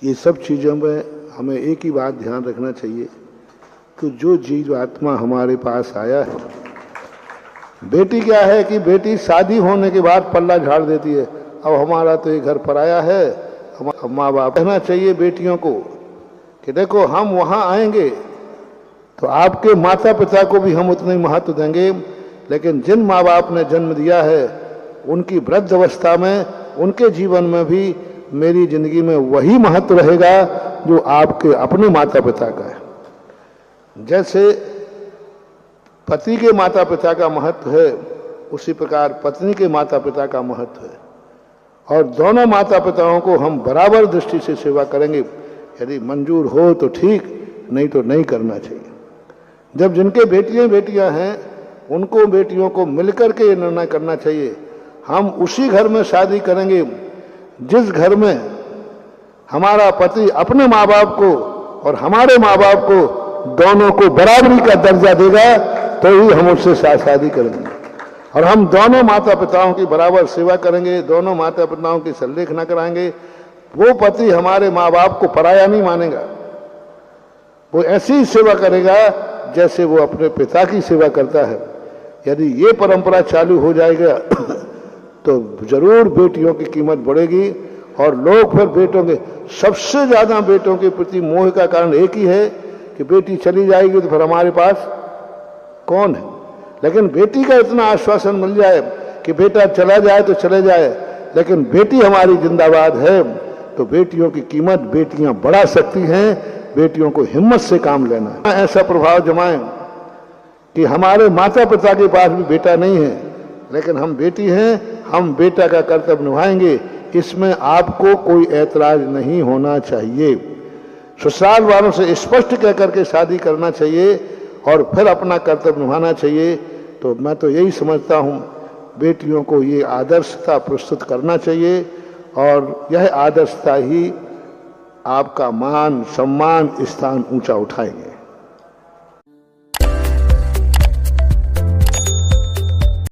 ये सब चीज़ों में हमें एक ही बात ध्यान रखना चाहिए कि जो जीवात्मा हमारे पास आया है, बेटी क्या है कि बेटी शादी होने के बाद पल्ला झाड़ देती है, अब हमारा तो ये घर पराया है। माँ बाप कहना चाहिए बेटियों को कि देखो हम वहाँ आएंगे तो आपके माता पिता को भी हम उतना ही महत्व देंगे, लेकिन जिन माँ बाप ने जन्म दिया है उनकी वृद्ध अवस्था में, उनके जीवन में भी मेरी जिंदगी में वही महत्व रहेगा जो आपके अपने माता पिता का है। जैसे पति के माता पिता का महत्व है, उसी प्रकार पत्नी के माता पिता का महत्व है, और दोनों माता पिताओं को हम बराबर दृष्टि से सेवा करेंगे। यदि मंजूर हो तो ठीक, नहीं तो नहीं करना चाहिए। जब जिनके बेटियां हैं उनको बेटियों को मिलकर के ये निर्णय करना चाहिए। हम उसी घर में शादी करेंगे जिस घर में हमारा पति अपने माँ बाप को और हमारे माँ बाप को दोनों को बराबरी का दर्जा देगा, तो ही हम उससे शादी करेंगे। और हम दोनों माता पिताओं की बराबर सेवा करेंगे, दोनों माता पिताओं की संलेखना कराएंगे। वो पति हमारे माँ बाप को पराया नहीं मानेगा, वो ऐसी ही सेवा करेगा जैसे वो अपने पिता की सेवा करता है। यदि ये परंपरा चालू हो जाएगा तो जरूर बेटियों की कीमत बढ़ेगी, और लोग फिर बेटों के, सबसे ज्यादा बेटों के प्रति मोह का कारण एक ही है कि बेटी चली जाएगी तो फिर हमारे पास कौन है। लेकिन बेटी का इतना आश्वासन मिल जाए कि बेटा चला जाए तो चले जाए, लेकिन बेटी हमारी जिंदाबाद है, तो बेटियों की कीमत बेटियां बढ़ा सकती हैं। बेटियों को हिम्मत से काम लेना, ऐसा प्रभाव जमाएं कि हमारे माता पिता के पास भी बेटा नहीं है, लेकिन हम बेटी हैं, हम बेटा का कर्तव्य निभाएंगे। इसमें आपको कोई ऐतराज नहीं होना चाहिए। ससुराल वालों से स्पष्ट कह करके शादी करना चाहिए और फिर अपना कर्तव्य निभाना चाहिए। तो मैं तो यही समझता हूँ, बेटियों को ये आदर्शता प्रस्तुत करना चाहिए, और यह आदर्शता ही आपका मान सम्मान स्थान ऊंचा उठाएंगे।